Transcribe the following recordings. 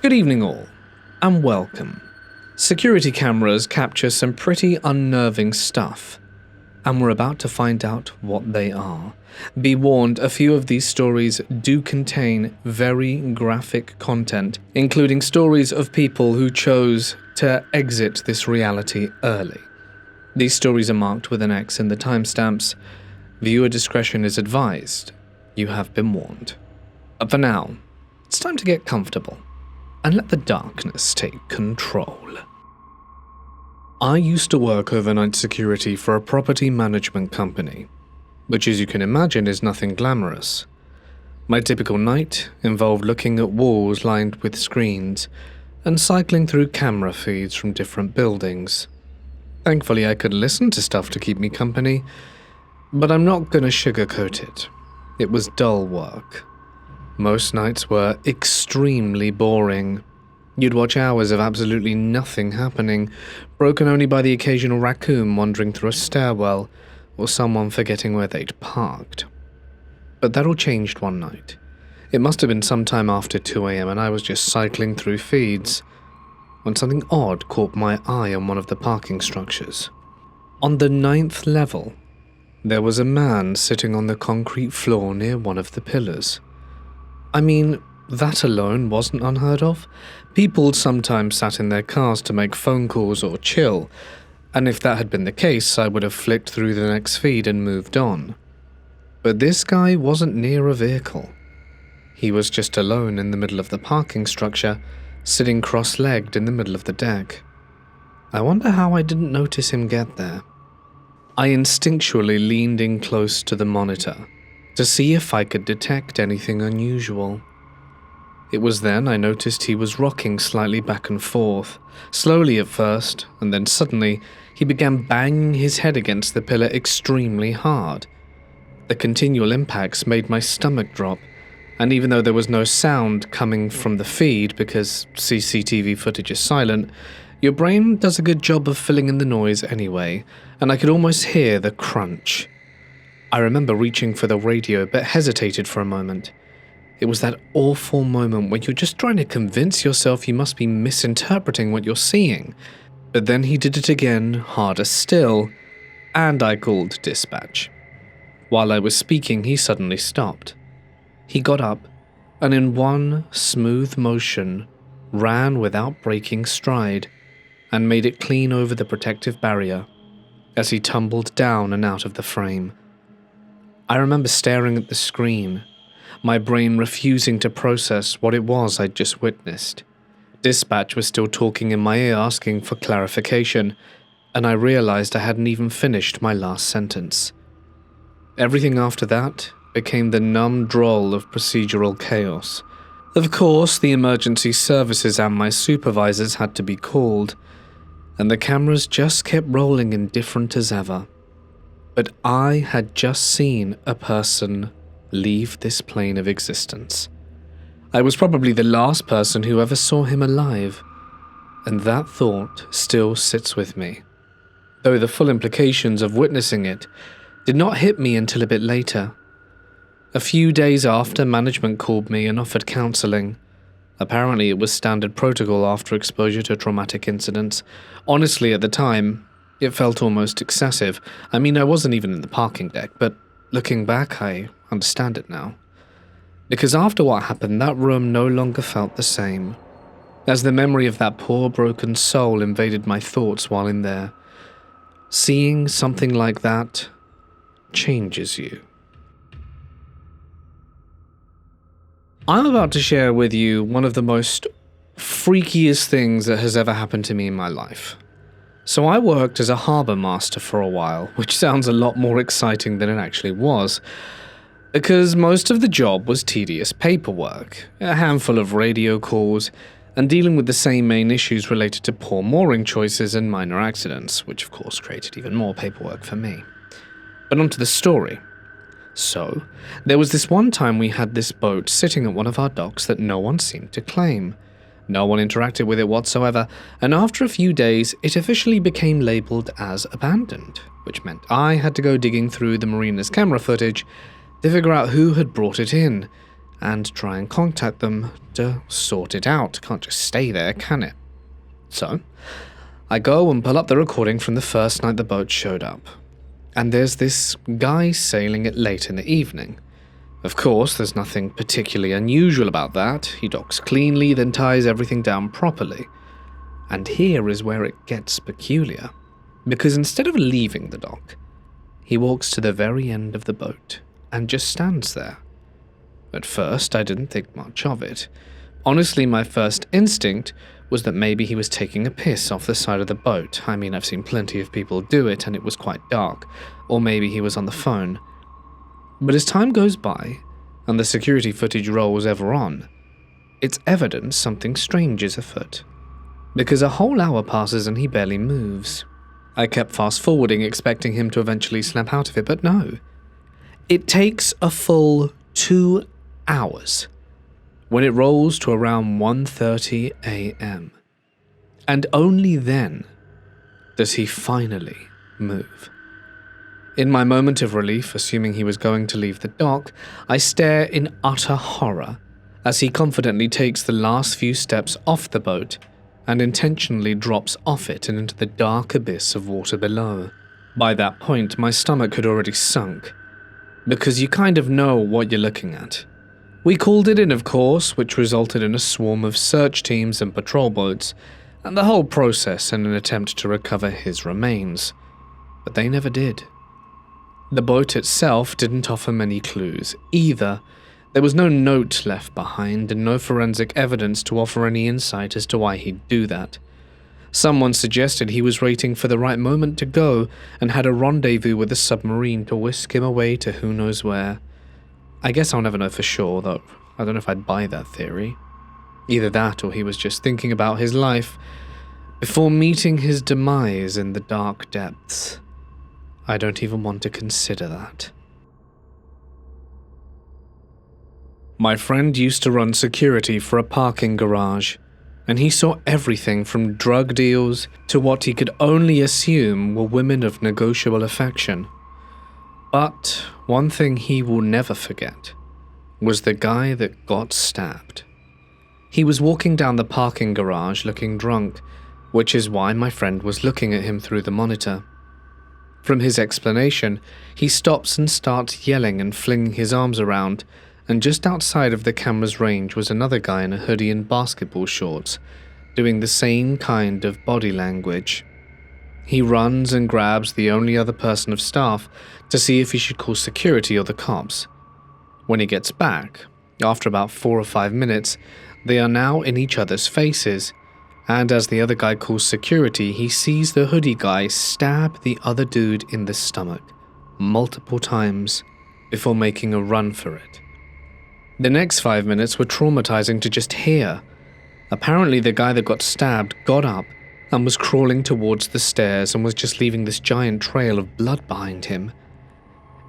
Good evening all, and welcome. Security cameras capture some pretty unnerving stuff, and we're about to find out what they are. Be warned, a few of these stories do contain very graphic content, including stories of people who chose to exit this reality early. These stories are marked with an X in the timestamps. Viewer discretion is advised. You have been warned. But for now, it's time to get comfortable and let the darkness take control. I used to work overnight security for a property management company, which as you can imagine is nothing glamorous. My typical night involved looking at walls lined with screens and cycling through camera feeds from different buildings. Thankfully I could listen to stuff to keep me company, but I'm not gonna sugarcoat it. It was dull work. Most nights were extremely boring. You'd watch hours of absolutely nothing happening, broken only by the occasional raccoon wandering through a stairwell or someone forgetting where they'd parked. But that all changed one night. It must have been sometime after 2 a.m. and I was just cycling through feeds when something odd caught my eye on one of the parking structures. On the 9th level, there was a man sitting on the concrete floor near one of the pillars. I mean, that alone wasn't unheard of. People sometimes sat in their cars to make phone calls or chill, and if that had been the case, I would have flicked through the next feed and moved on. But this guy wasn't near a vehicle. He was just alone in the middle of the parking structure, sitting cross-legged in the middle of the deck. I wonder how I didn't notice him get there. I instinctually leaned in close to the monitor to see if I could detect anything unusual. It was then I noticed he was rocking slightly back and forth, slowly at first, and then suddenly he began banging his head against the pillar extremely hard. The continual impacts made my stomach drop, and even though there was no sound coming from the feed because CCTV footage is silent, your brain does a good job of filling in the noise anyway, and I could almost hear the crunch. I remember reaching for the radio but hesitated for a moment. It was that awful moment when you're just trying to convince yourself you must be misinterpreting what you're seeing. But then he did it again, harder still, and I called dispatch. While I was speaking, he suddenly stopped. He got up, and in one smooth motion, ran without breaking stride, and made it clean over the protective barrier as he tumbled down and out of the frame. I remember staring at the screen, my brain refusing to process what it was I'd just witnessed. Dispatch was still talking in my ear asking for clarification, and I realized I hadn't even finished my last sentence. Everything after that became the numb drawl of procedural chaos. Of course, the emergency services and my supervisors had to be called, and the cameras just kept rolling indifferent as ever. But I had just seen a person leave this plane of existence. I was probably the last person who ever saw him alive, and that thought still sits with me, though the full implications of witnessing it did not hit me until a bit later. A few days after, management called me and offered counseling. Apparently it was standard protocol after exposure to traumatic incidents. Honestly, at the time, it felt almost excessive. I mean, I wasn't even in the parking deck, but looking back, I understand it now. Because after what happened, that room no longer felt the same, as the memory of that poor broken soul invaded my thoughts while in there. Seeing something like that changes you. I'm about to share with you one of the most freakiest things that has ever happened to me in my life. So I worked as a harbour master for a while, which sounds a lot more exciting than it actually was, because most of the job was tedious paperwork, a handful of radio calls, and dealing with the same main issues related to poor mooring choices and minor accidents, which of course created even more paperwork for me. But onto the story. So, there was this one time we had this boat sitting at one of our docks that no one seemed to claim. No one interacted with it whatsoever, and after a few days, it officially became labelled as abandoned, which meant I had to go digging through the Marina's camera footage to figure out who had brought it in, and try and contact them to sort it out. Can't just stay there, can it? So, I go and pull up the recording from the first night the boat showed up. And there's this guy sailing it late in the evening. Of course, there's nothing particularly unusual about that. He docks cleanly, then ties everything down properly. And here is where it gets peculiar. Because instead of leaving the dock, he walks to the very end of the boat and just stands there. At first, I didn't think much of it. Honestly, my first instinct was that maybe he was taking a piss off the side of the boat. I mean, I've seen plenty of people do it and it was quite dark. Or maybe he was on the phone. But as time goes by, and the security footage rolls ever on, it's evident something strange is afoot. Because a whole hour passes and he barely moves. I kept fast-forwarding, expecting him to eventually snap out of it, but no. It takes a full 2 hours when it rolls to around 1:30 a.m. And only then does he finally move. In my moment of relief, assuming he was going to leave the dock, I stare in utter horror as he confidently takes the last few steps off the boat and intentionally drops off it and into the dark abyss of water below. By that point, my stomach had already sunk, because you kind of know what you're looking at. We called it in, of course, which resulted in a swarm of search teams and patrol boats, and the whole process in an attempt to recover his remains. But they never did. The boat itself didn't offer many clues either. There was no note left behind and no forensic evidence to offer any insight as to why he'd do that. Someone suggested he was waiting for the right moment to go and had a rendezvous with a submarine to whisk him away to who knows where. I guess I'll never know for sure, though. I don't know if I'd buy that theory. Either that or he was just thinking about his life before meeting his demise in the dark depths. I don't even want to consider that. My friend used to run security for a parking garage, and he saw everything from drug deals to what he could only assume were women of negotiable affection. But one thing he will never forget was the guy that got stabbed. He was walking down the parking garage looking drunk, which is why my friend was looking at him through the monitor. From his explanation, he stops and starts yelling and flinging his arms around, and just outside of the camera's range was another guy in a hoodie and basketball shorts, doing the same kind of body language. He runs and grabs the only other person of staff to see if he should call security or the cops. When he gets back, after about 4 or 5 minutes, they are now in each other's faces, and as the other guy calls security, he sees the hoodie guy stab the other dude in the stomach multiple times before making a run for it. The next 5 minutes were traumatizing to just hear. Apparently the guy that got stabbed got up and was crawling towards the stairs and was just leaving this giant trail of blood behind him.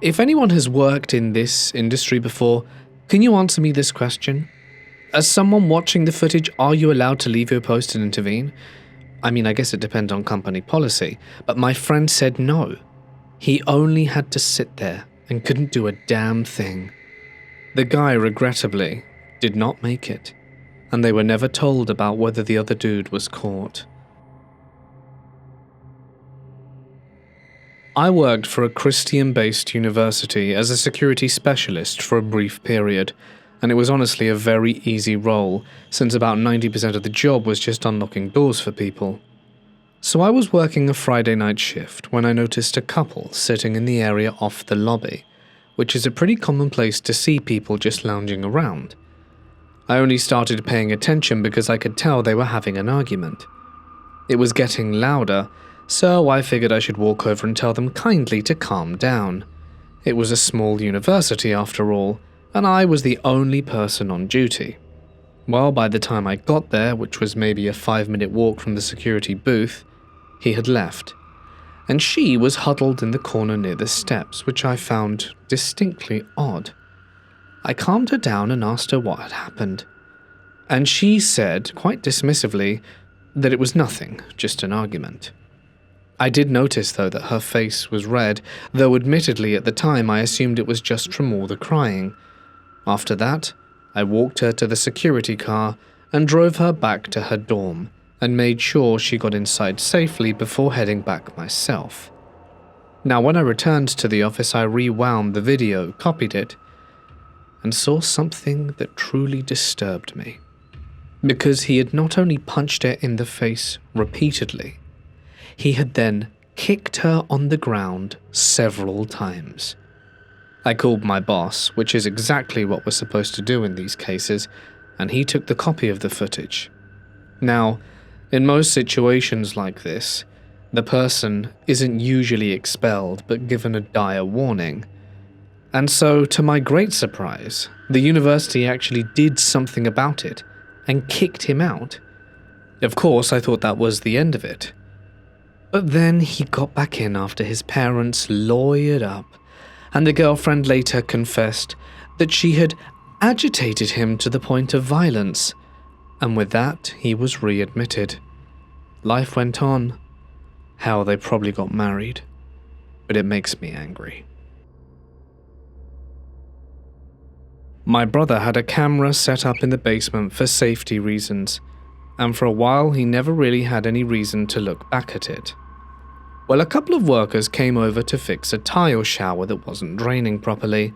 If anyone has worked in this industry before, can you answer me this question? As someone watching the footage, are you allowed to leave your post and intervene? I mean, I guess it depends on company policy, but my friend said no. He only had to sit there and couldn't do a damn thing. The guy, regrettably, did not make it, and they were never told about whether the other dude was caught. I worked for a Christian-based university as a security specialist for a brief period, and it was honestly a very easy role, since about 90% of the job was just unlocking doors for people. So I was working a Friday night shift when I noticed a couple sitting in the area off the lobby, which is a pretty common place to see people just lounging around. I only started paying attention because I could tell they were having an argument. It was getting louder, so I figured I should walk over and tell them kindly to calm down. It was a small university after all, and I was the only person on duty. Well, by the time I got there, which was maybe a 5-minute walk from the security booth, he had left, and she was huddled in the corner near the steps, which I found distinctly odd. I calmed her down and asked her what had happened, and she said, quite dismissively, that it was nothing, just an argument. I did notice, though, that her face was red, though admittedly at the time I assumed it was just from all the crying. After that, I walked her to the security car and drove her back to her dorm and made sure she got inside safely before heading back myself. Now, when I returned to the office, I rewound the video, copied it, and saw something that truly disturbed me. Because he had not only punched her in the face repeatedly, he had then kicked her on the ground several times. I called my boss, which is exactly what we're supposed to do in these cases, and he took the copy of the footage. Now, in most situations like this, the person isn't usually expelled but given a dire warning. And so, to my great surprise, the university actually did something about it and kicked him out. Of course, I thought that was the end of it. But then he got back in after his parents lawyered up, and the girlfriend later confessed that she had agitated him to the point of violence, and with that he was readmitted. Life went on. Hell, they probably got married, but it makes me angry. My brother had a camera set up in the basement for safety reasons, and for a while he never really had any reason to look back at it. Well, a couple of workers came over to fix a tile shower that wasn't draining properly,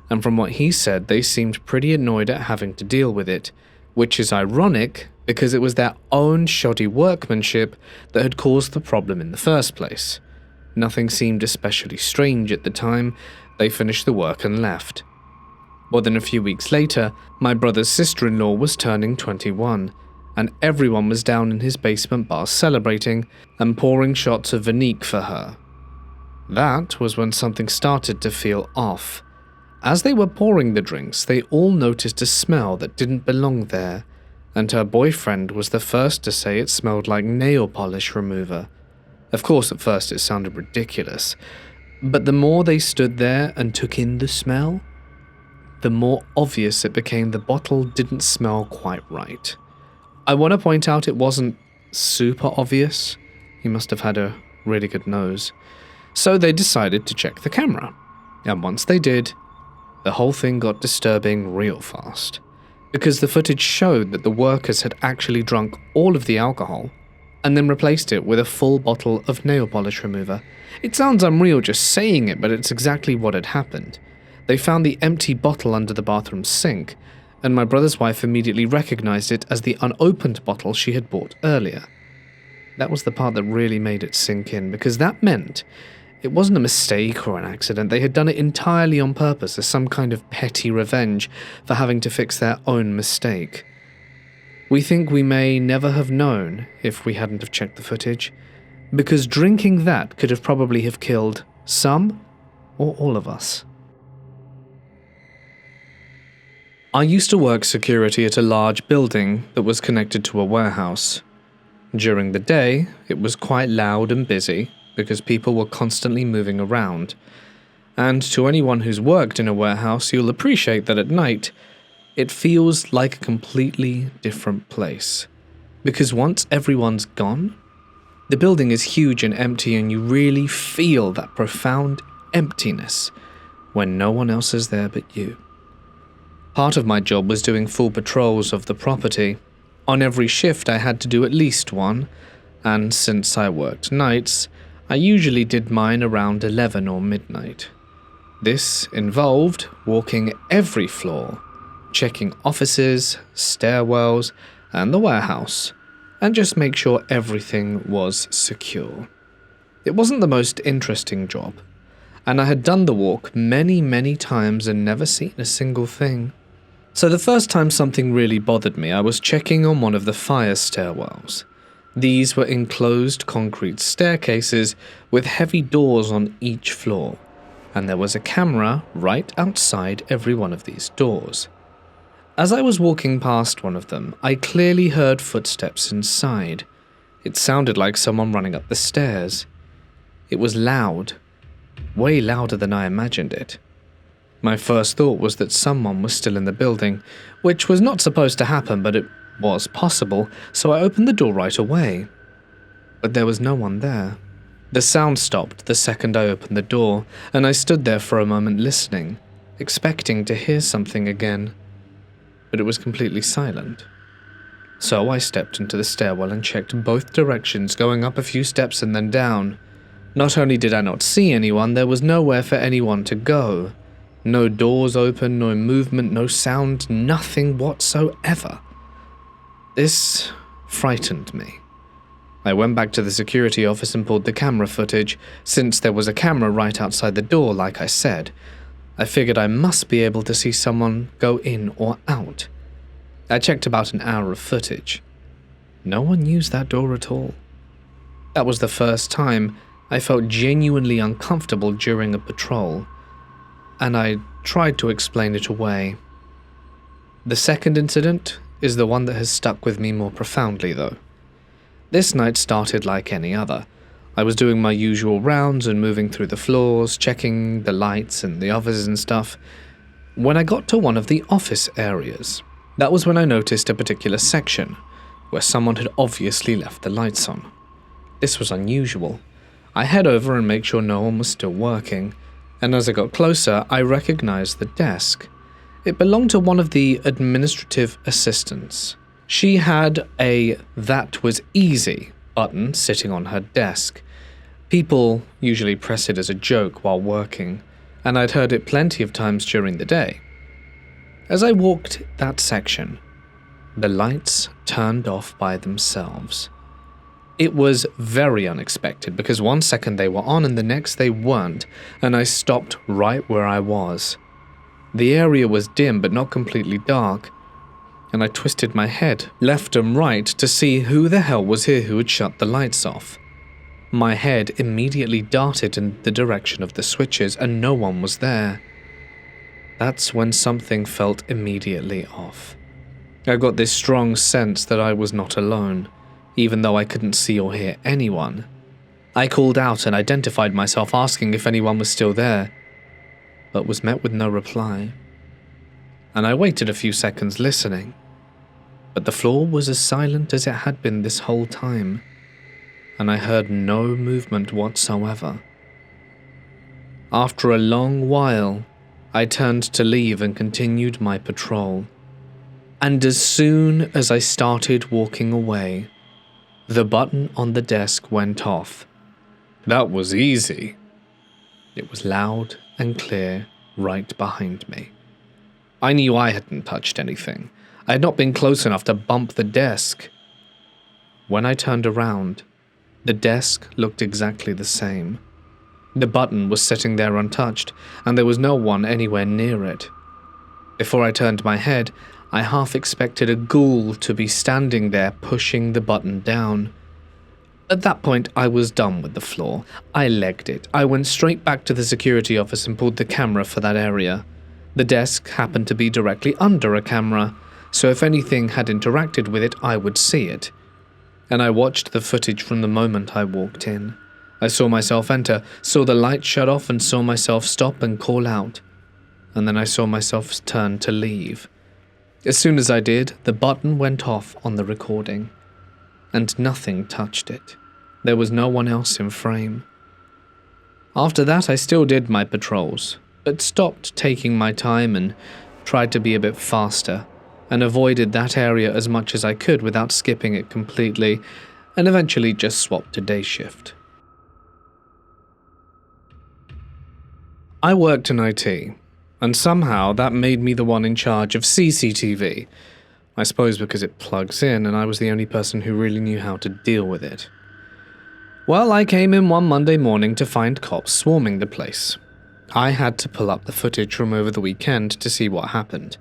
and from what he said, they seemed pretty annoyed at having to deal with it, which is ironic because it was their own shoddy workmanship that had caused the problem in the first place. Nothing seemed especially strange at the time. They finished the work and left. More than a few weeks later, my brother's sister-in-law was turning 21, and everyone was down in his basement bar celebrating and pouring shots of Vanique for her. That was when something started to feel off. As they were pouring the drinks, they all noticed a smell that didn't belong there, and her boyfriend was the first to say it smelled like nail polish remover. Of course, at first it sounded ridiculous, but the more they stood there and took in the smell, the more obvious it became the bottle didn't smell quite right. I want to point out it wasn't super obvious. He must have had a really good nose. So they decided to check the camera, and once they did, the whole thing got disturbing real fast, because the footage showed that the workers had actually drunk all of the alcohol and then replaced it with a full bottle of nail polish remover. It sounds unreal just saying it, but it's exactly what had happened. They found the empty bottle under the bathroom sink, and my brother's wife immediately recognized it as the unopened bottle she had bought earlier. That was the part that really made it sink in, because that meant it wasn't a mistake or an accident. They had done it entirely on purpose as some kind of petty revenge for having to fix their own mistake. We think we may never have known if we hadn't have checked the footage, because drinking that could have probably have killed some or all of us. I used to work security at a large building that was connected to a warehouse. During the day, it was quite loud and busy because people were constantly moving around. And to anyone who's worked in a warehouse, you'll appreciate that at night, it feels like a completely different place. Because once everyone's gone, the building is huge and empty, and you really feel that profound emptiness when no one else is there but you. Part of my job was doing full patrols of the property. On every shift I had to do at least one, and since I worked nights, I usually did mine around 11 or midnight. This involved walking every floor, checking offices, stairwells, and the warehouse, and just make sure everything was secure. It wasn't the most interesting job, and I had done the walk many times and never seen a single thing. So the first time something really bothered me, I was checking on one of the fire stairwells. These were enclosed concrete staircases with heavy doors on each floor, and there was a camera right outside every one of these doors. As I was walking past one of them, I clearly heard footsteps inside. It sounded like someone running up the stairs. It was loud, way louder than I imagined it. My first thought was that someone was still in the building, which was not supposed to happen, but it was possible, so I opened the door right away. But there was no one there. The sound stopped the second I opened the door, and I stood there for a moment listening, expecting to hear something again. but it was completely silent. So I stepped into the stairwell and checked both directions, going up a few steps and then down. Not only did I not see anyone, there was nowhere for anyone to go. No doors open, no movement, no sound, nothing whatsoever. This frightened me. I went back to the security office and pulled the camera footage. Since there was a camera right outside the door, like I said, I figured I must be able to see someone go in or out. I checked about an hour of footage. No one used that door at all. That was the first time I felt genuinely uncomfortable during a patrol, and I tried to explain it away. The second incident is the one that has stuck with me more profoundly, though. This night started like any other. I was doing my usual rounds and moving through the floors, checking the lights and the others and stuff, when I got to one of the office areas. That was when I noticed a particular section, where someone had obviously left the lights on. This was unusual. I head over and make sure no one was still working, and as I got closer, I recognized the desk. It belonged to one of the administrative assistants. She had a "that was easy" button sitting on her desk. People usually press it as a joke while working, and I'd heard it plenty of times during the day. As I walked that section, the lights turned off by themselves. It was very unexpected because one second they were on and the next they weren't, and I stopped right where I was. The area was dim but not completely dark, and I twisted my head left and right to see who the hell was here who had shut the lights off. My head immediately darted in the direction of the switches and no one was there. That's when something felt immediately off. I got this strong sense that I was not alone, even though I couldn't see or hear anyone. I called out and identified myself, asking if anyone was still there, but was met with no reply. And I waited a few seconds listening, but the floor was as silent as it had been this whole time, and I heard no movement whatsoever. After a long while, I turned to leave and continued my patrol. And as soon as I started walking away, the button on the desk went off. That was easy. It was loud and clear right behind me. I knew I hadn't touched anything. I had not been close enough to bump the desk. When I turned around, the desk looked exactly the same. The button was sitting there untouched, and there was no one anywhere near it. Before I turned my head, I half expected a ghoul to be standing there pushing the button down. At that point, I was done with the floor. I legged it. I went straight back to the security office and pulled the camera for that area. The desk happened to be directly under a camera, so if anything had interacted with it, I would see it. And I watched the footage from the moment I walked in. I saw myself enter, saw the light shut off and saw myself stop and call out. And then I saw myself turn to leave. As soon as I did, the button went off on the recording. And nothing touched it. There was no one else in frame. After that, I still did my patrols, but stopped taking my time and tried to be a bit faster, and avoided that area as much as I could without skipping it completely, and eventually just swapped to day shift. I worked in IT, and somehow that made me the one in charge of CCTV. I suppose because it plugs in and I was the only person who really knew how to deal with it. Well, I came in one Monday morning to find cops swarming the place. I had to pull up the footage from over the weekend to see what happened,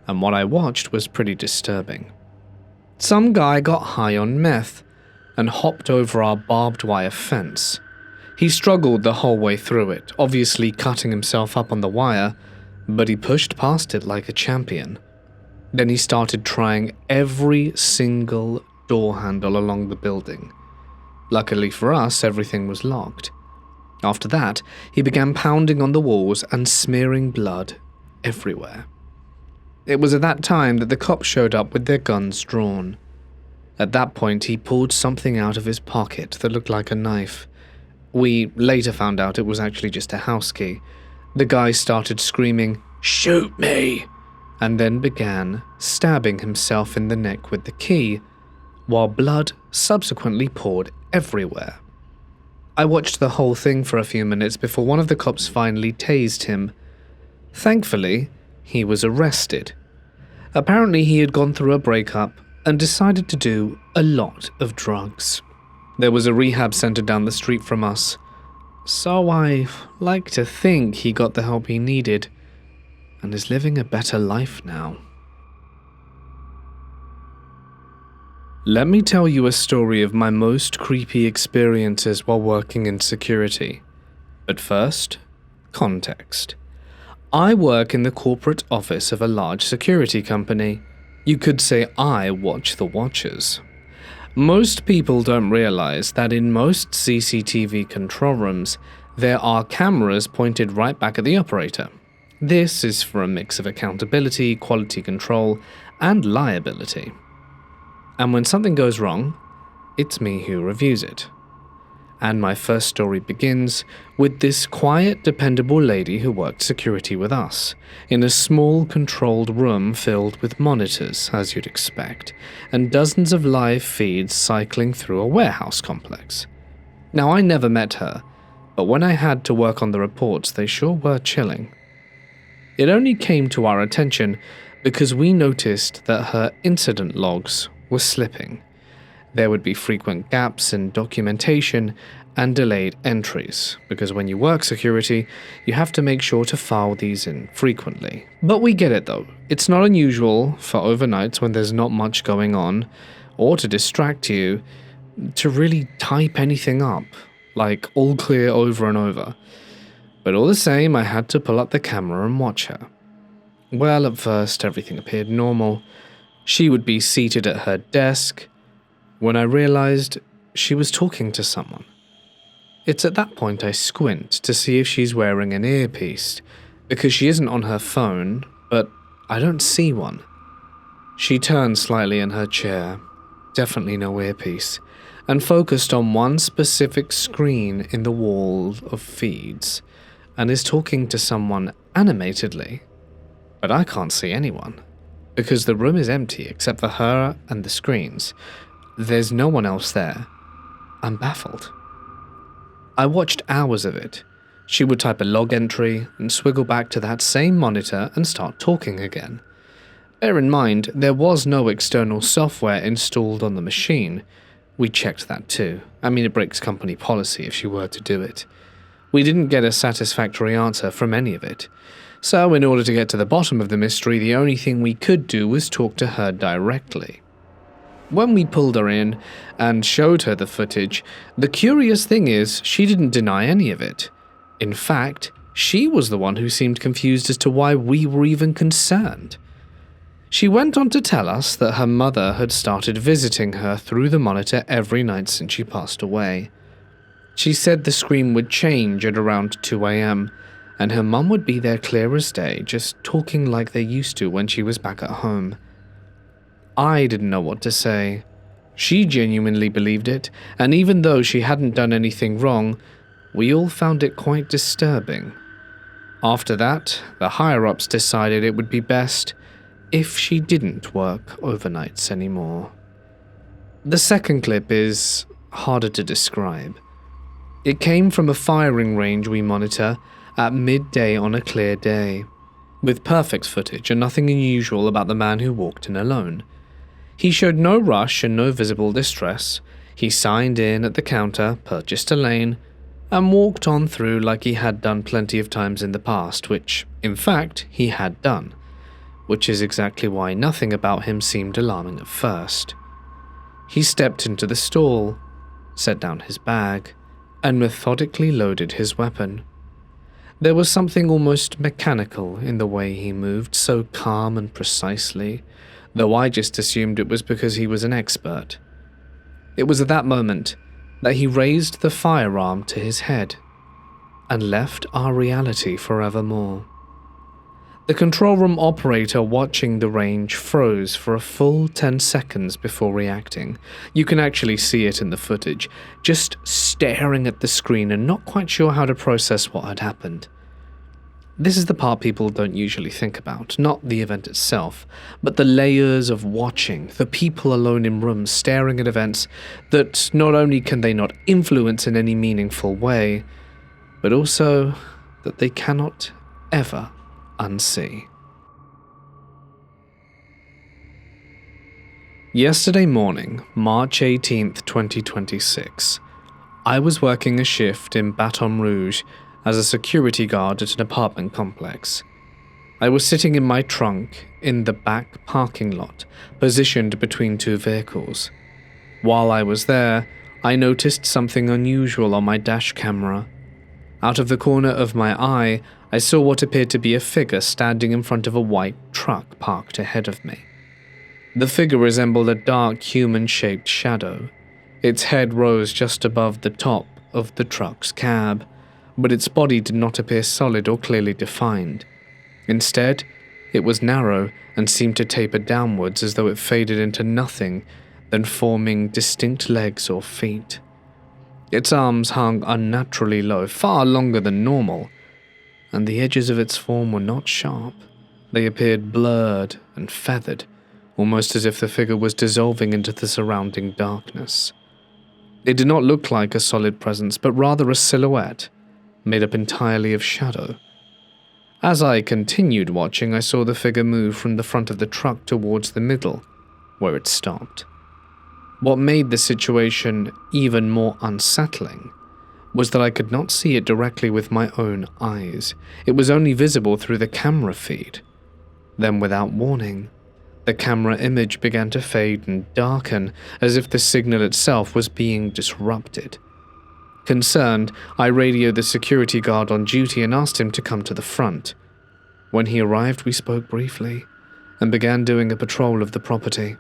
and what I watched was pretty disturbing. Some guy got high on meth and hopped over our barbed wire fence. He struggled the whole way through it, obviously cutting himself up on the wire, but he pushed past it like a champion. Then he started trying every single door handle along the building. Luckily for us, everything was locked. After that, he began pounding on the walls and smearing blood everywhere. It was at that time that the cops showed up with their guns drawn. At that point, he pulled something out of his pocket that looked like a knife. We later found out it was actually just a house key. The guy started screaming, "Shoot me!" and then began stabbing himself in the neck with the key, while blood subsequently poured everywhere. I watched the whole thing for a few minutes before one of the cops finally tased him. Thankfully, he was arrested. Apparently, he had gone through a breakup and decided to do a lot of drugs. There was a rehab center down the street from us, so I like to think he got the help he needed and is living a better life now. Let me tell you a story of my most creepy experiences while working in security. But first, context. I work in the corporate office of a large security company. You could say I watch the watchers. Most people don't realize that in most CCTV control rooms, there are cameras pointed right back at the operator. This is for a mix of accountability, quality control, and liability. And when something goes wrong, it's me who reviews it. And my first story begins with this quiet, dependable lady who worked security with us, in a small, controlled room filled with monitors, as you'd expect, and dozens of live feeds cycling through a warehouse complex. Now, I never met her, but when I had to work on the reports, they sure were chilling. It only came to our attention because we noticed that her incident logs were slipping. There would be frequent gaps in documentation and delayed entries, because when you work security, you have to make sure to file these in frequently. But we get it though. It's not unusual for overnights when there's not much going on, or to distract you, to really type anything up, like all clear over and over. But all the same, I had to pull up the camera and watch her. Well, at first, everything appeared normal. She would be seated at her desk, when I realized she was talking to someone. It's at that point I squint to see if she's wearing an earpiece, because she isn't on her phone, but I don't see one. She turned slightly in her chair, definitely no earpiece, and focused on one specific screen in the wall of feeds, and is talking to someone animatedly. But I can't see anyone, because the room is empty except for her and the screens. There's no one else there. I'm baffled. I watched hours of it. She would type a log entry and swiggle back to that same monitor and start talking again. Bear in mind, there was no external software installed on the machine. We checked that too. I mean, it breaks company policy if she were to do it. We didn't get a satisfactory answer from any of it. So, in order to get to the bottom of the mystery, the only thing we could do was talk to her directly. When we pulled her in and showed her the footage, the curious thing is she didn't deny any of it. In fact, she was the one who seemed confused as to why we were even concerned. She went on to tell us that her mother had started visiting her through the monitor every night since she passed away. She said the screen would change at around 2 a.m, and her mum would be there clear as day, just talking like they used to when she was back at home. I didn't know what to say. She genuinely believed it, and even though she hadn't done anything wrong, we all found it quite disturbing. After that, the higher-ups decided it would be best if she didn't work overnights anymore. The second clip is harder to describe. It came from a firing range we monitor at midday on a clear day, with perfect footage and nothing unusual about the man who walked in alone. He showed no rush and no visible distress. He signed in at the counter, purchased a lane, and walked on through like he had done plenty of times in the past, which, in fact, he had done, which is exactly why nothing about him seemed alarming at first. He stepped into the stall, set down his bag, and methodically loaded his weapon. There was something almost mechanical in the way he moved, so calm and precisely, though I just assumed it was because he was an expert. It was at that moment that he raised the firearm to his head and left our reality forevermore. The control room operator watching the range froze for a full 10 seconds before reacting. You can actually see it in the footage, just staring at the screen and not quite sure how to process what had happened. This is the part people don't usually think about, not the event itself, but the layers of watching, the people alone in rooms staring at events that not only can they not influence in any meaningful way, but also that they cannot ever unsee. Yesterday morning, March 18th, 2026, I was working a shift in Baton Rouge as a security guard at an apartment complex. I was sitting in my trunk in the back parking lot, positioned between two vehicles. While I was there, I noticed something unusual on my dash camera. Out of the corner of my eye, I saw what appeared to be a figure standing in front of a white truck parked ahead of me. The figure resembled a dark human-shaped shadow. Its head rose just above the top of the truck's cab, but its body did not appear solid or clearly defined. Instead, it was narrow and seemed to taper downwards as though it faded into nothing, then forming distinct legs or feet. Its arms hung unnaturally low, far longer than normal, and the edges of its form were not sharp. They appeared blurred and feathered, almost as if the figure was dissolving into the surrounding darkness. It did not look like a solid presence, but rather a silhouette, made up entirely of shadow. As I continued watching, I saw the figure move from the front of the truck towards the middle, where it stopped. What made the situation even more unsettling was that I could not see it directly with my own eyes. It was only visible through the camera feed. Then, without warning, the camera image began to fade and darken, as if the signal itself was being disrupted. Concerned, I radioed the security guard on duty and asked him to come to the front. When he arrived, we spoke briefly and began doing a patrol of the property.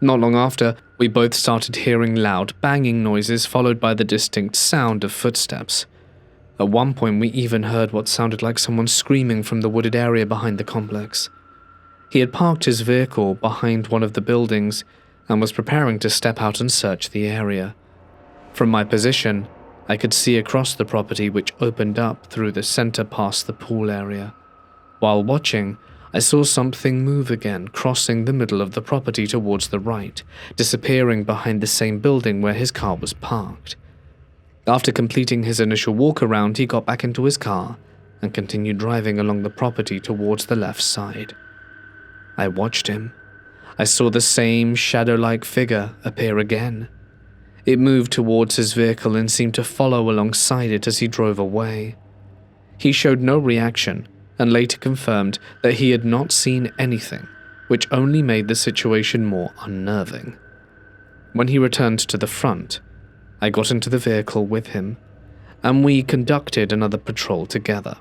Not long after, we both started hearing loud banging noises followed by the distinct sound of footsteps. At one point, we even heard what sounded like someone screaming from the wooded area behind the complex. He had parked his vehicle behind one of the buildings and was preparing to step out and search the area. From my position, I could see across the property, which opened up through the center past the pool area. While watching, I saw something move again, crossing the middle of the property towards the right, disappearing behind the same building where his car was parked. After completing his initial walk around, he got back into his car and continued driving along the property towards the left side. I watched him. I saw the same shadow-like figure appear again. It moved towards his vehicle and seemed to follow alongside it as he drove away. He showed no reaction and later confirmed that he had not seen anything, which only made the situation more unnerving. When he returned to the front, I got into the vehicle with him, and we conducted another patrol together.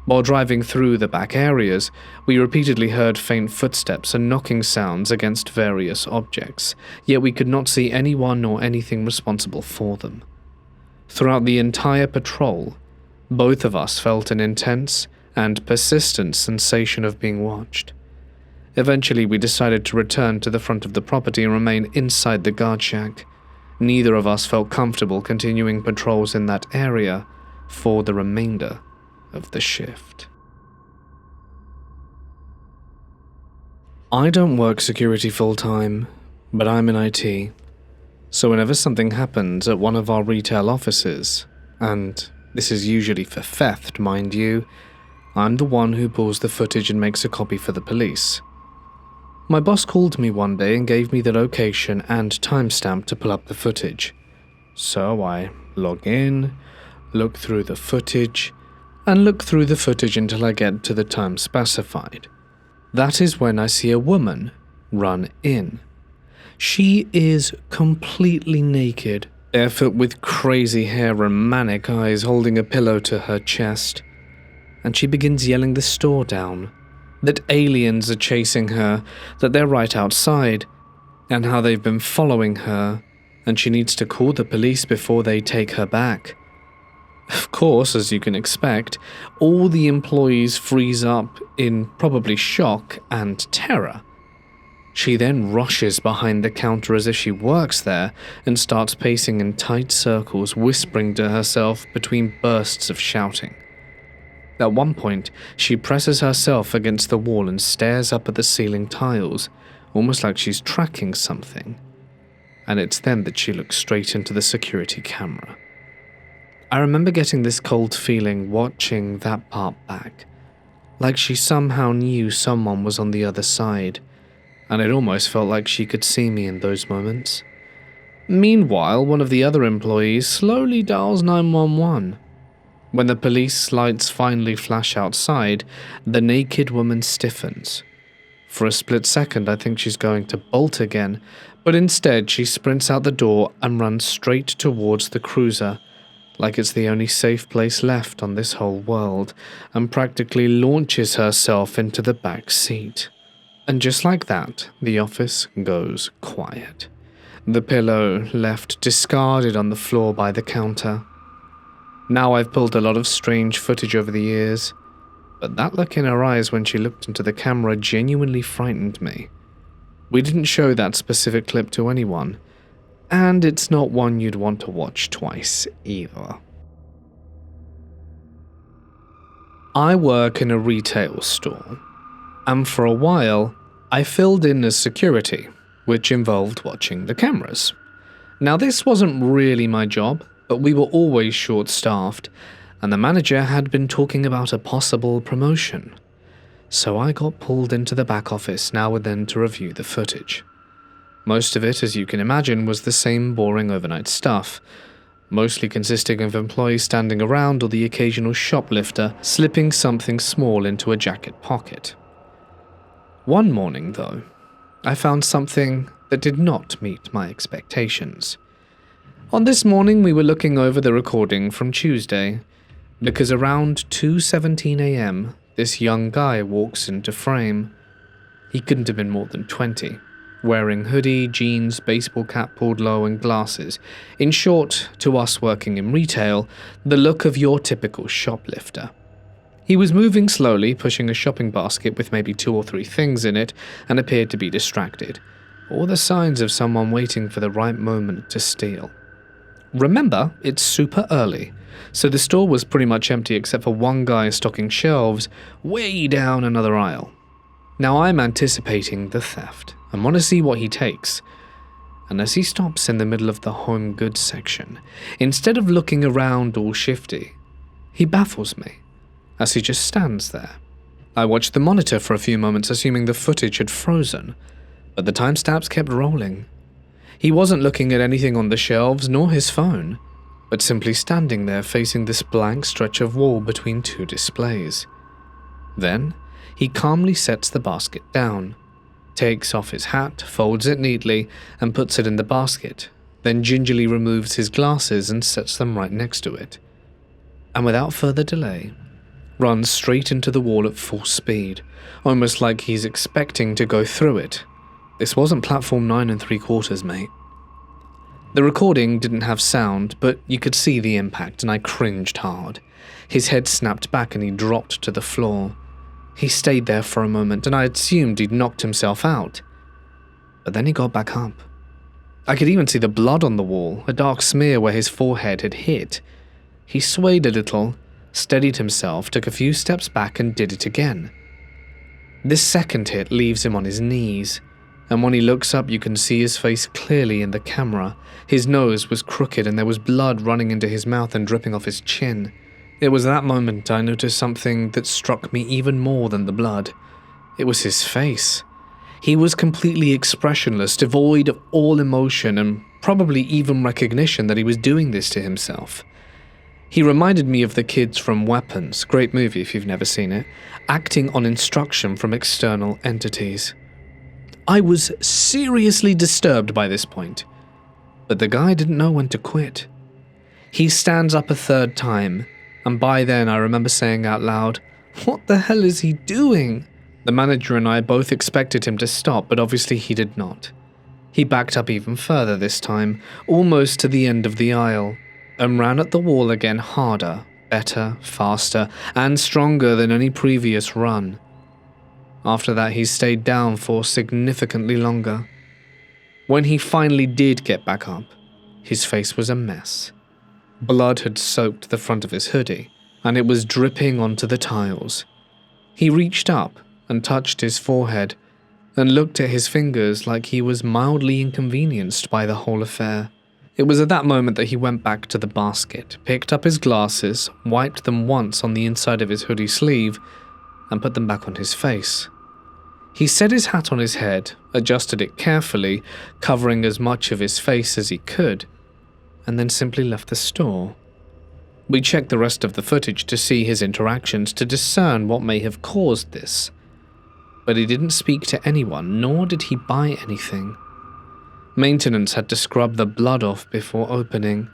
While driving through the back areas, we repeatedly heard faint footsteps and knocking sounds against various objects, yet we could not see anyone or anything responsible for them. Throughout the entire patrol, both of us felt an intense and persistent sensation of being watched. Eventually, we decided to return to the front of the property and remain inside the guard shack. Neither of us felt comfortable continuing patrols in that area for the remainder of the shift. I don't work security full-time, but I'm in IT. So whenever something happens at one of our retail offices, and this is usually for theft, mind you, I'm the one who pulls the footage and makes a copy for the police. My boss called me one day and gave me the location and timestamp to pull up the footage. So I log in, look through the footage, and look through the footage until I get to the time specified. That is when I see a woman run in. She is completely naked, barefoot with crazy hair and manic eyes, holding a pillow to her chest. And she begins yelling the store down, that aliens are chasing her, that they're right outside, and how they've been following her, and she needs to call the police before they take her back. Of course, as you can expect, all the employees freeze up in probably shock and terror. She then rushes behind the counter as if she works there and starts pacing in tight circles, whispering to herself between bursts of shouting. At one point, she presses herself against the wall and stares up at the ceiling tiles, almost like she's tracking something. And it's then that she looks straight into the security camera. I remember getting this cold feeling watching that part back, like she somehow knew someone was on the other side, and it almost felt like she could see me in those moments. Meanwhile, one of the other employees slowly dials 911. When the police lights finally flash outside, the naked woman stiffens. For a split second, I think she's going to bolt again, but instead she sprints out the door and runs straight towards the cruiser, like it's the only safe place left on this whole world, and practically launches herself into the back seat. And just like that, the office goes quiet. The pillow left discarded on the floor by the counter. Now I've pulled a lot of strange footage over the years, but that look in her eyes when she looked into the camera genuinely frightened me. We didn't show that specific clip to anyone, and it's not one you'd want to watch twice either. I work in a retail store, and for a while, I filled in as security, which involved watching the cameras. Now this wasn't really my job, but we were always short-staffed, and the manager had been talking about a possible promotion. So I got pulled into the back office now and then to review the footage. Most of it, as you can imagine, was the same boring overnight stuff, mostly consisting of employees standing around or the occasional shoplifter slipping something small into a jacket pocket. One morning, though, I found something that did not meet my expectations. On this morning, we were looking over the recording from Tuesday, because around 2:17 a.m., this young guy walks into frame. He couldn't have been more than 20, wearing hoodie, jeans, baseball cap pulled low, and glasses. In short, to us working in retail, the look of your typical shoplifter. He was moving slowly, pushing a shopping basket with maybe 2 or 3 things in it, and appeared to be distracted. All the signs of someone waiting for the right moment to steal. Remember, it's super early, so the store was pretty much empty except for one guy stocking shelves way down another aisle. Now I'm anticipating the theft and want to see what he takes. And as he stops in the middle of the home goods section, instead of looking around all shifty, he baffles me as he just stands there. I watched the monitor for a few moments, assuming the footage had frozen, but the timestamps kept rolling. He wasn't looking at anything on the shelves nor his phone, but simply standing there facing this blank stretch of wall between 2 displays. Then, he calmly sets the basket down, takes off his hat, folds it neatly, and puts it in the basket, then gingerly removes his glasses and sets them right next to it. And without further delay, runs straight into the wall at full speed, almost like he's expecting to go through it. This wasn't platform 9 3/4, mate. The recording didn't have sound, but you could see the impact, and I cringed hard. His head snapped back and he dropped to the floor. He stayed there for a moment, and I assumed he'd knocked himself out. But then he got back up. I could even see the blood on the wall, a dark smear where his forehead had hit. He swayed a little, steadied himself, took a few steps back, and did it again. This second hit leaves him on his knees, and when he looks up you can see his face clearly in the camera. His nose was crooked and there was blood running into his mouth and dripping off his chin. It was that moment I noticed something that struck me even more than the blood. It was his face. He was completely expressionless, devoid of all emotion and probably even recognition that he was doing this to himself. He reminded me of the kids from Weapons, great movie if you've never seen it, acting on instruction from external entities. I was seriously disturbed by this point, but the guy didn't know when to quit. He stands up a third time, and by then I remember saying out loud, "What the hell is he doing?" The manager and I both expected him to stop, but obviously he did not. He backed up even further this time, almost to the end of the aisle, and ran at the wall again harder, better, faster, and stronger than any previous run. After that, he stayed down for significantly longer. When he finally did get back up, his face was a mess. Blood had soaked the front of his hoodie, and it was dripping onto the tiles. He reached up and touched his forehead and looked at his fingers like he was mildly inconvenienced by the whole affair. It was at that moment that he went back to the basket, picked up his glasses, wiped them once on the inside of his hoodie sleeve, and put them back on his face. He set his hat on his head, adjusted it carefully, covering as much of his face as he could, and then simply left the store. We checked the rest of the footage to see his interactions to discern what may have caused this, but he didn't speak to anyone, nor did he buy anything. Maintenance had to scrub the blood off before opening,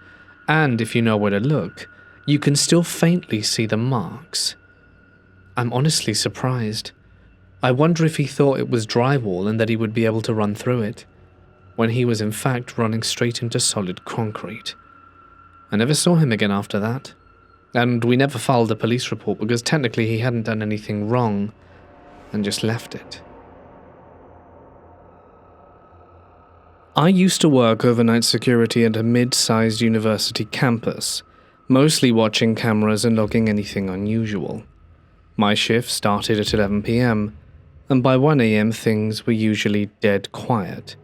and if you know where to look, you can still faintly see the marks. I'm honestly surprised. I wonder if he thought it was drywall and that he would be able to run through it, when he was in fact running straight into solid concrete. I never saw him again after that, and we never filed a police report because technically he hadn't done anything wrong and just left it. I used to work overnight security at a mid-sized university campus, mostly watching cameras and logging anything unusual. My shift started at 11 p.m, and by 1 a.m. things were usually dead quiet,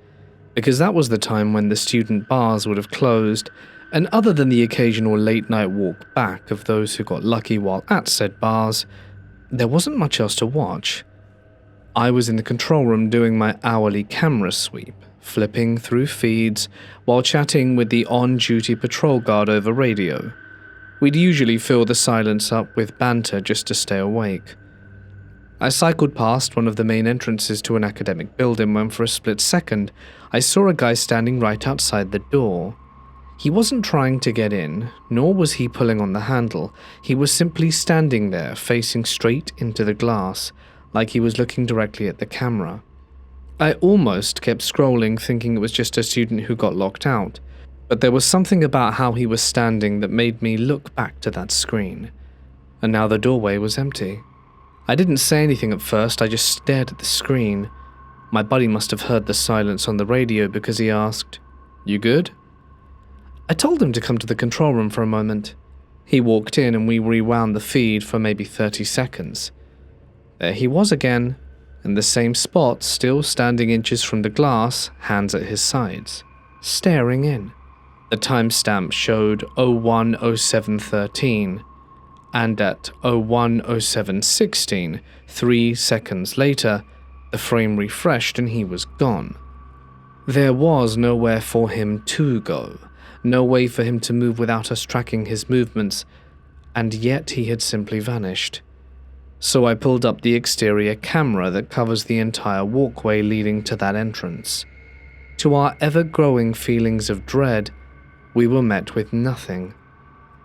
because that was the time when the student bars would have closed, and other than the occasional late-night walk back of those who got lucky while at said bars, there wasn't much else to watch. I was in the control room doing my hourly camera sweep, flipping through feeds while chatting with the on-duty patrol guard over radio. We'd usually fill the silence up with banter just to stay awake. I cycled past one of the main entrances to an academic building when for a split second I saw a guy standing right outside the door. He wasn't trying to get in, nor was he pulling on the handle. He was simply standing there, facing straight into the glass, like he was looking directly at the camera. I almost kept scrolling, thinking it was just a student who got locked out, but there was something about how he was standing that made me look back to that screen. And now the doorway was empty. I didn't say anything at first, I just stared at the screen. My buddy must have heard the silence on the radio because he asked, "You good?" I told him to come to the control room for a moment. He walked in and we rewound the feed for maybe 30 seconds. There he was again, in the same spot, still standing inches from the glass, hands at his sides, staring in. The timestamp showed 01:07:13, and at 01:07:16, 3 seconds later, the frame refreshed and he was gone. There was nowhere for him to go, no way for him to move without us tracking his movements, and yet he had simply vanished. So I pulled up the exterior camera that covers the entire walkway leading to that entrance. To our ever-growing feelings of dread, we were met with nothing.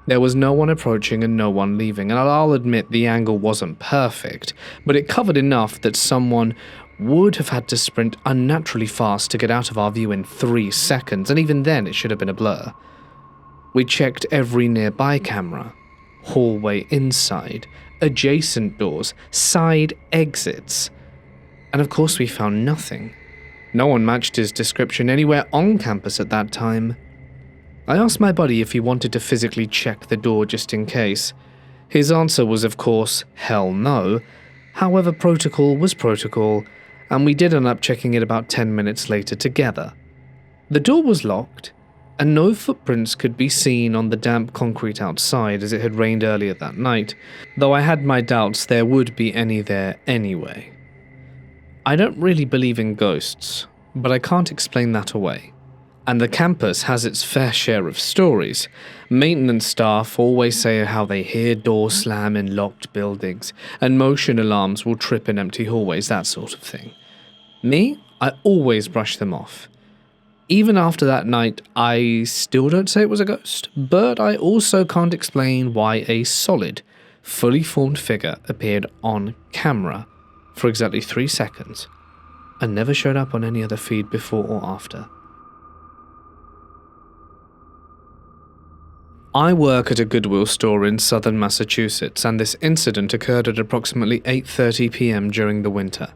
There was no one approaching and no one leaving, and I'll admit the angle wasn't perfect, but it covered enough that someone would have had to sprint unnaturally fast to get out of our view in 3 seconds, and even then it should have been a blur. We checked every nearby camera, hallway inside, adjacent doors, side exits, and of course we found nothing. No one matched his description anywhere on campus at that time. I asked my buddy if he wanted to physically check the door just in case. His answer was of course, hell no. However, protocol was protocol, and we did end up checking it about 10 minutes later together. The door was locked, and no footprints could be seen on the damp concrete outside as it had rained earlier that night, though I had my doubts there would be any there anyway. I don't really believe in ghosts, but I can't explain that away. And the campus has its fair share of stories. Maintenance staff always say how they hear doors slam in locked buildings, and motion alarms will trip in empty hallways, that sort of thing. Me, I always brush them off. Even after that night, I still don't say it was a ghost, but I also can't explain why a solid, fully formed figure appeared on camera for exactly 3 seconds and never showed up on any other feed before or after. I work at a Goodwill store in southern Massachusetts, and this incident occurred at approximately 8:30 p.m. during the winter.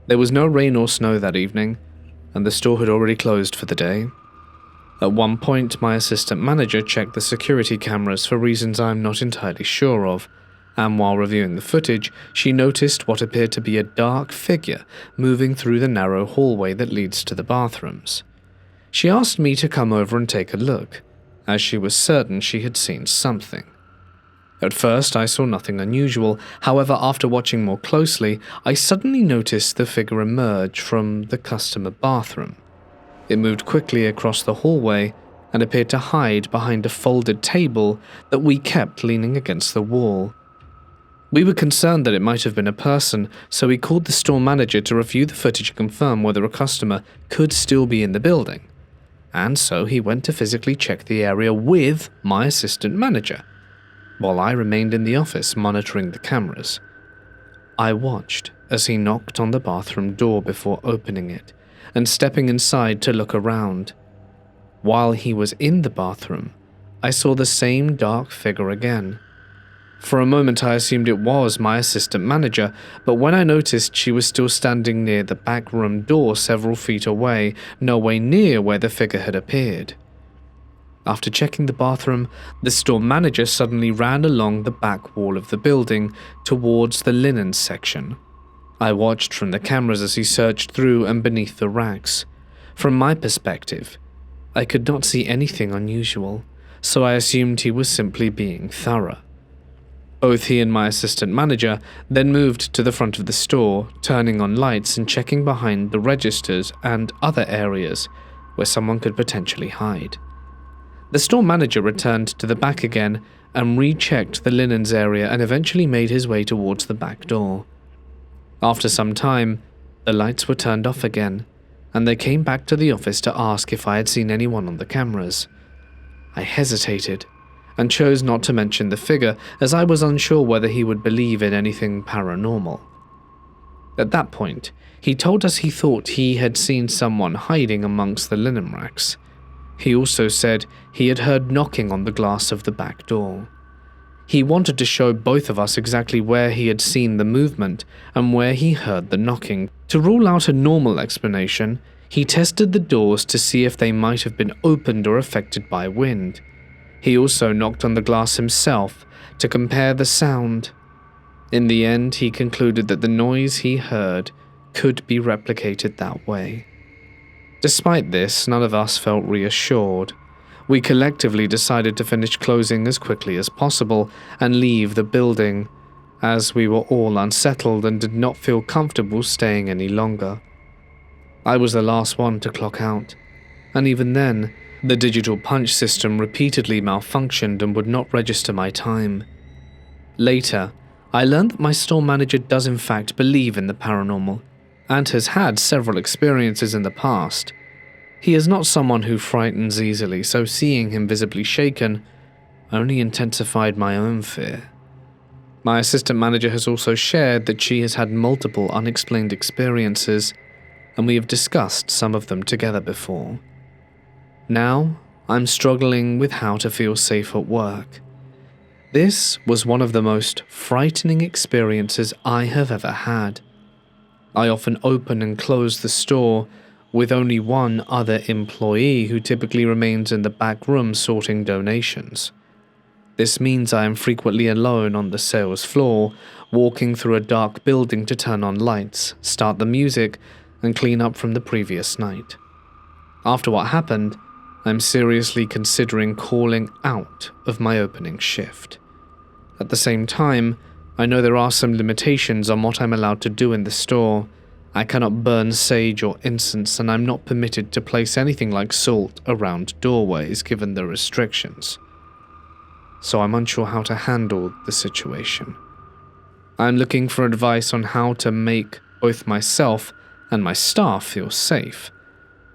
There was no rain or snow that evening, and the store had already closed for the day. At one point, my assistant manager checked the security cameras for reasons I'm not entirely sure of, and while reviewing the footage, she noticed what appeared to be a dark figure moving through the narrow hallway that leads to the bathrooms. She asked me to come over and take a look, as she was certain she had seen something. At first, I saw nothing unusual. However, after watching more closely, I suddenly noticed the figure emerge from the customer bathroom. It moved quickly across the hallway and appeared to hide behind a folded table that we kept leaning against the wall. We were concerned that it might have been a person, so we called the store manager to review the footage and confirm whether a customer could still be in the building. And so he went to physically check the area with my assistant manager, while I remained in the office monitoring the cameras. I watched as he knocked on the bathroom door before opening it and stepping inside to look around. While he was in the bathroom, I saw the same dark figure again. For a moment I assumed it was my assistant manager, but when I noticed she was still standing near the back room door several feet away, nowhere near where the figure had appeared. After checking the bathroom, the store manager suddenly ran along the back wall of the building towards the linen section. I watched from the cameras as he searched through and beneath the racks. From my perspective, I could not see anything unusual, so I assumed he was simply being thorough. Both he and my assistant manager then moved to the front of the store, turning on lights and checking behind the registers and other areas where someone could potentially hide. The store manager returned to the back again and rechecked the linens area and eventually made his way towards the back door. After some time, the lights were turned off again, and they came back to the office to ask if I had seen anyone on the cameras. I hesitated and chose not to mention the figure as I was unsure whether he would believe in anything paranormal. At that point, he told us he thought he had seen someone hiding amongst the linen racks. He also said he had heard knocking on the glass of the back door. He wanted to show both of us exactly where he had seen the movement and where he heard the knocking. To rule out a normal explanation, he tested the doors to see if they might have been opened or affected by wind. He also knocked on the glass himself to compare the sound. In the end, he concluded that the noise he heard could be replicated that way. Despite this, none of us felt reassured. We collectively decided to finish closing as quickly as possible and leave the building, as we were all unsettled and did not feel comfortable staying any longer. I was the last one to clock out, and even then, the digital punch system repeatedly malfunctioned and would not register my time. Later, I learned that my store manager does in fact believe in the paranormal, and has had several experiences in the past. He is not someone who frightens easily, so seeing him visibly shaken only intensified my own fear. My assistant manager has also shared that she has had multiple unexplained experiences, and we have discussed some of them together before. Now, I'm struggling with how to feel safe at work. This was one of the most frightening experiences I have ever had. I often open and close the store with only one other employee who typically remains in the back room sorting donations. This means I am frequently alone on the sales floor, walking through a dark building to turn on lights, start the music, and clean up from the previous night. After what happened, I'm seriously considering calling out of my opening shift. At the same time, I know there are some limitations on what I'm allowed to do in the store. I cannot burn sage or incense, and I'm not permitted to place anything like salt around doorways given the restrictions. So I'm unsure how to handle the situation. I'm looking for advice on how to make both myself and my staff feel safe,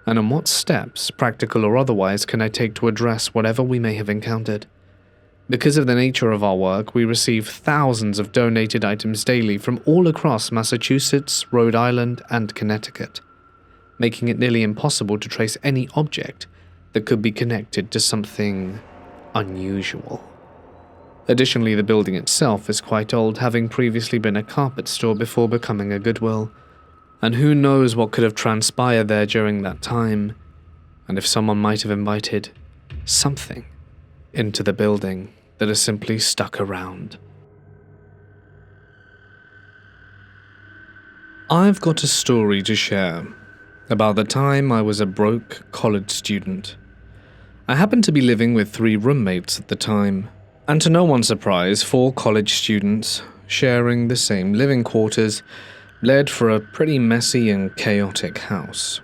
and on what steps, practical or otherwise, can I take to address whatever we may have encountered. Because of the nature of our work, we receive thousands of donated items daily from all across Massachusetts, Rhode Island, and Connecticut, making it nearly impossible to trace any object that could be connected to something unusual. Additionally, the building itself is quite old, having previously been a carpet store before becoming a Goodwill, and who knows what could have transpired there during that time. and if someone might have invited something into the building that has simply stuck around. I've got a story to share about the time I was a broke college student. I happened to be living with 3 roommates at the time, and to no one's surprise, 4 college students sharing the same living quarters led for a pretty messy and chaotic house.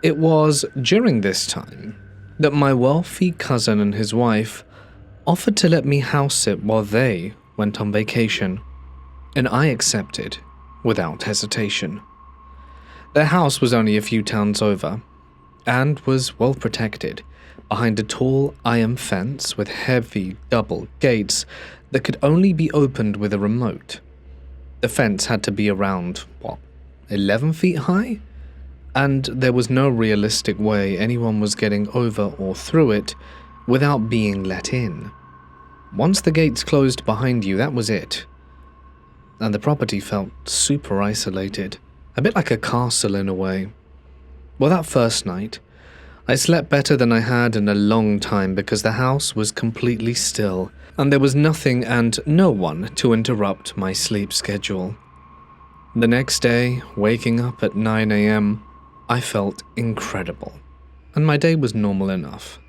It was during this time that my wealthy cousin and his wife offered to let me house sit while they went on vacation, and I accepted without hesitation. Their house was only a few towns over, and was well protected behind a tall iron fence with heavy double gates that could only be opened with a remote. The fence had to be around, 11 feet high? And there was no realistic way anyone was getting over or through it without being let in. Once the gates closed behind you, that was it. And the property felt super isolated, a bit like a castle in a way. Well, that first night, I slept better than I had in a long time because the house was completely still, and there was nothing and no one to interrupt my sleep schedule. The next day, waking up at 9 a.m., I felt incredible, and my day was normal enough.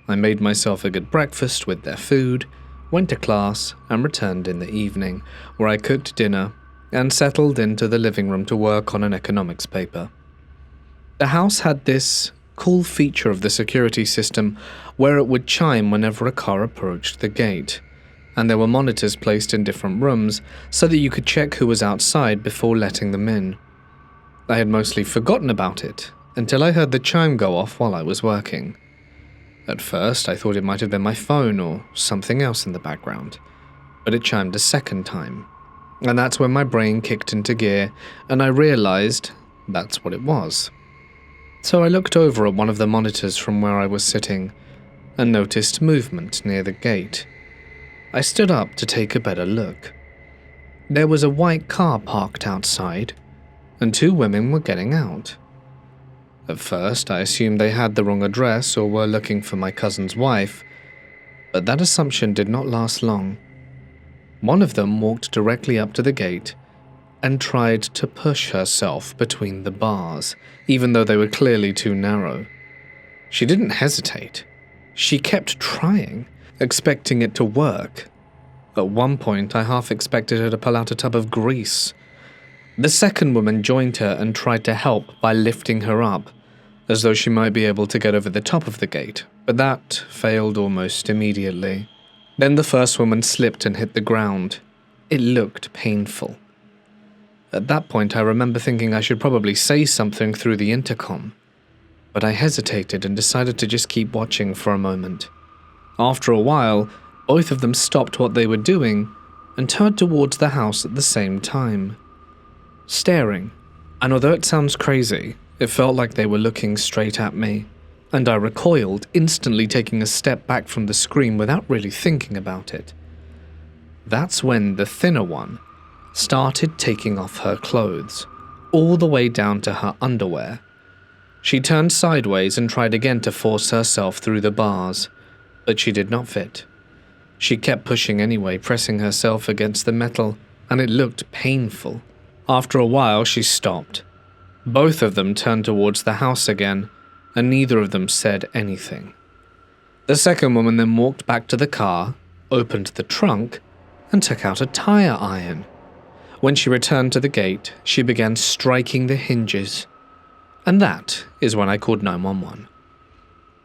I made myself a good breakfast with their food, went to class, and returned in the evening, where I cooked dinner and settled into the living room to work on an economics paper. The house had this cool feature of the security system where it would chime whenever a car approached the gate, and there were monitors placed in different rooms so that you could check who was outside before letting them in. I had mostly forgotten about it until I heard the chime go off while I was working. At first, I thought it might have been my phone or something else in the background, but it chimed a second time, and that's when my brain kicked into gear and I realized that's what it was. So I looked over at one of the monitors from where I was sitting and noticed movement near the gate. I stood up to take a better look. There was a white car parked outside, and 2 women were getting out. At first, I assumed they had the wrong address or were looking for my cousin's wife, but that assumption did not last long. One of them walked directly up to the gate and tried to push herself between the bars, even though they were clearly too narrow. She didn't hesitate. She kept trying, expecting it to work. At one point, I half expected her to pull out a tub of grease. The second woman joined her and tried to help by lifting her up, as though she might be able to get over the top of the gate, but that failed almost immediately. Then the first woman slipped and hit the ground. It looked painful. At that point, I remember thinking I should probably say something through the intercom, but I hesitated and decided to just keep watching for a moment. After a while, both of them stopped what they were doing and turned towards the house at the same time, staring, and although it sounds crazy, it felt like they were looking straight at me, and I recoiled, instantly taking a step back from the screen without really thinking about it. That's when the thinner one started taking off her clothes, all the way down to her underwear. She turned sideways and tried again to force herself through the bars, but she did not fit. She kept pushing anyway, pressing herself against the metal, and it looked painful. After a while, she stopped. Both of them turned towards the house again, and neither of them said anything. The second woman then walked back to the car, opened the trunk, and took out a tire iron. When she returned to the gate, she began striking the hinges. And that is when I called 911.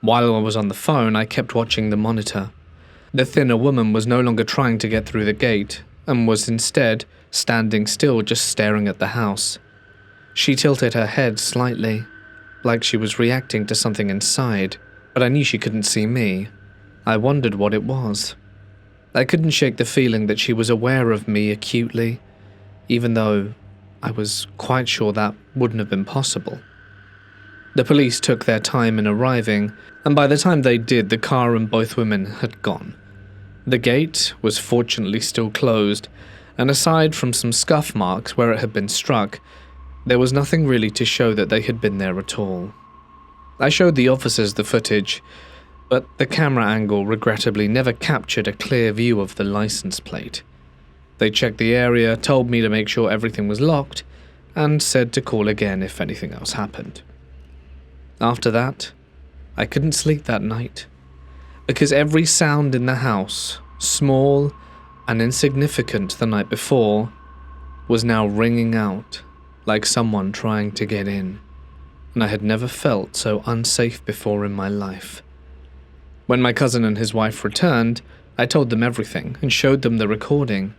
While I was on the phone, I kept watching the monitor. The thinner woman was no longer trying to get through the gate, and was instead standing still, just staring at the house. She tilted her head slightly, like she was reacting to something inside, but I knew she couldn't see me. I wondered what it was. I couldn't shake the feeling that she was aware of me acutely, even though I was quite sure that wouldn't have been possible. The police took their time in arriving, and by the time they did, the car and both women had gone. The gate was fortunately still closed, and aside from some scuff marks where it had been struck, there was nothing really to show that they had been there at all. I showed the officers the footage, but the camera angle regrettably never captured a clear view of the license plate. They checked the area, told me to make sure everything was locked, and said to call again if anything else happened. After that, I couldn't sleep that night, because every sound in the house, small and insignificant the night before, was now ringing out like someone trying to get in, and I had never felt so unsafe before in my life. When my cousin and his wife returned, I told them everything and showed them the recording.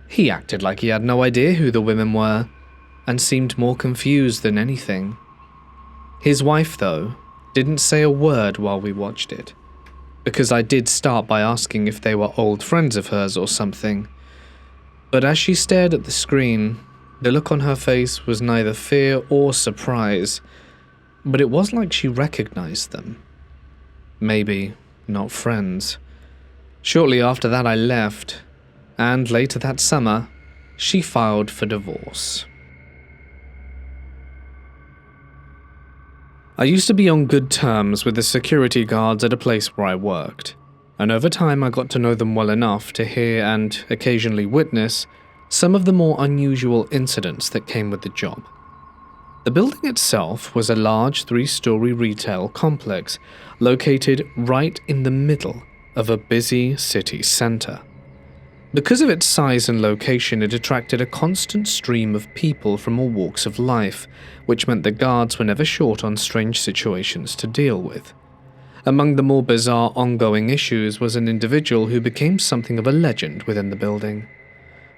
He acted like he had no idea who the women were, and seemed more confused than anything. His wife, though, didn't say a word while we watched it, because I did start by asking if they were old friends of hers or something. But as she stared at the screen, the look on her face was neither fear or surprise, but it was like she recognized them. Maybe not friends. Shortly after that I left, and later that summer, she filed for divorce. I used to be on good terms with the security guards at a place where I worked, and over time I got to know them well enough to hear and occasionally witness some of the more unusual incidents that came with the job. The building itself was a large 3-story retail complex located right in the middle of a busy city center. Because of its size and location, it attracted a constant stream of people from all walks of life, which meant the guards were never short on strange situations to deal with. Among the more bizarre ongoing issues was an individual who became something of a legend within the building.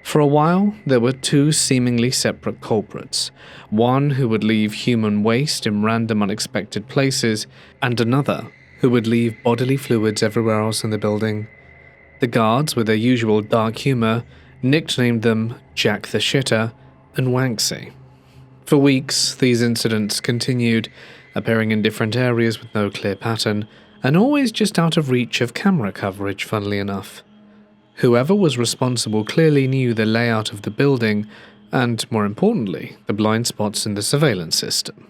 For a while, there were 2 seemingly separate culprits, one who would leave human waste in random unexpected places, and another who would leave bodily fluids everywhere else in the building. The guards, with their usual dark humor, nicknamed them Jack the Shitter and Wanksy. For weeks, these incidents continued, appearing in different areas with no clear pattern, and always just out of reach of camera coverage, funnily enough. Whoever was responsible clearly knew the layout of the building, and, more importantly, the blind spots in the surveillance system.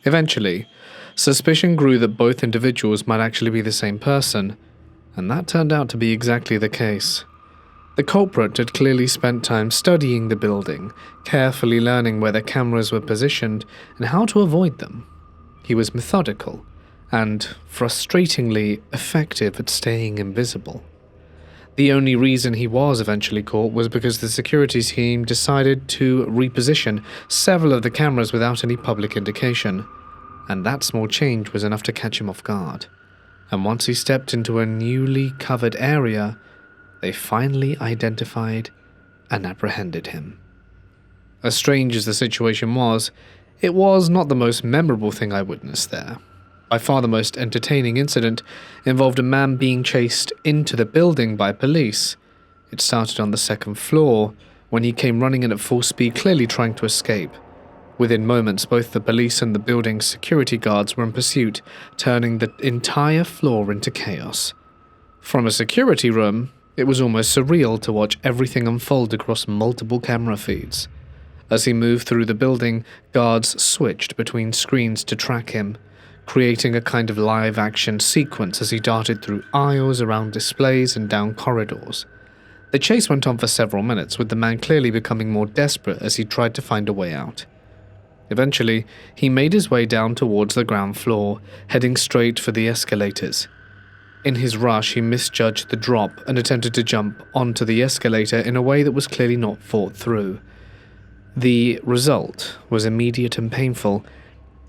Eventually, suspicion grew that both individuals might actually be the same person, and that turned out to be exactly the case. The culprit had clearly spent time studying the building, carefully learning where the cameras were positioned and how to avoid them. He was methodical and frustratingly effective at staying invisible. The only reason he was eventually caught was because the security team decided to reposition several of the cameras without any public indication, and that small change was enough to catch him off guard. And once he stepped into a newly covered area, they finally identified and apprehended him. As strange as the situation was, it was not the most memorable thing I witnessed there. By far the most entertaining incident involved a man being chased into the building by police. It started on the 2nd floor, when he came running in at full speed, clearly trying to escape. Within moments, both the police and the building's security guards were in pursuit, turning the entire floor into chaos. From a security room, it was almost surreal to watch everything unfold across multiple camera feeds. As he moved through the building, guards switched between screens to track him, creating a kind of live-action sequence as he darted through aisles, around displays, and down corridors. The chase went on for several minutes, with the man clearly becoming more desperate as he tried to find a way out. Eventually, he made his way down towards the ground floor, heading straight for the escalators. In his rush, he misjudged the drop and attempted to jump onto the escalator in a way that was clearly not thought through. The result was immediate and painful.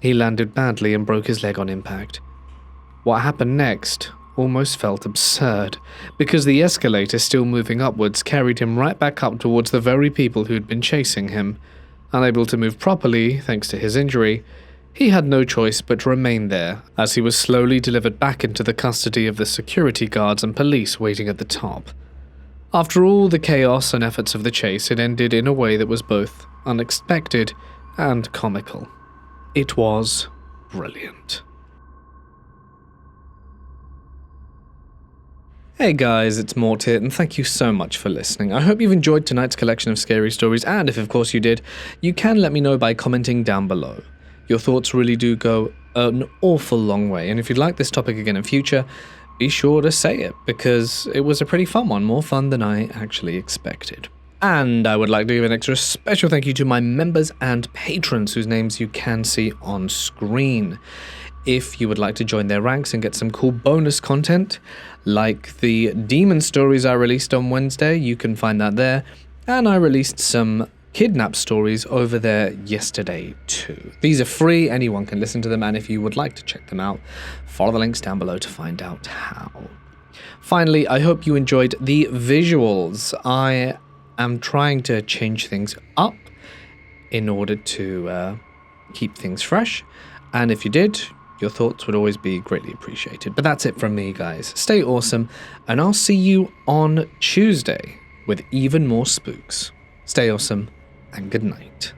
He landed badly and broke his leg on impact. What happened next almost felt absurd, because the escalator, still moving upwards, carried him right back up towards the very people who'd been chasing him. Unable to move properly, thanks to his injury, he had no choice but to remain there, as he was slowly delivered back into the custody of the security guards and police waiting at the top. After all the chaos and efforts of the chase, it ended in a way that was both unexpected and comical. It was brilliant. Hey guys, it's Mort here, and thank you so much for listening. I hope you've enjoyed tonight's collection of scary stories, and if of course you did, you can let me know by commenting down below. Your thoughts really do go an awful long way. And if you'd like this topic again in future, be sure to say it, because it was a pretty fun one, more fun than I actually expected. And I would like to give an extra special thank you to my members and patrons whose names you can see on screen. If you would like to join their ranks and get some cool bonus content, like the demon stories I released on Wednesday, you can find that there. And I released some kidnap stories over there yesterday too. These are free, anyone can listen to them, and if you would like to check them out, follow the links down below to find out how. Finally, I hope you enjoyed the visuals. I am trying to change things up in order to keep things fresh, and if you did, your thoughts would always be greatly appreciated. But that's it from me, guys. Stay awesome, and I'll see you on Tuesday with even more spooks. Stay awesome, and good night.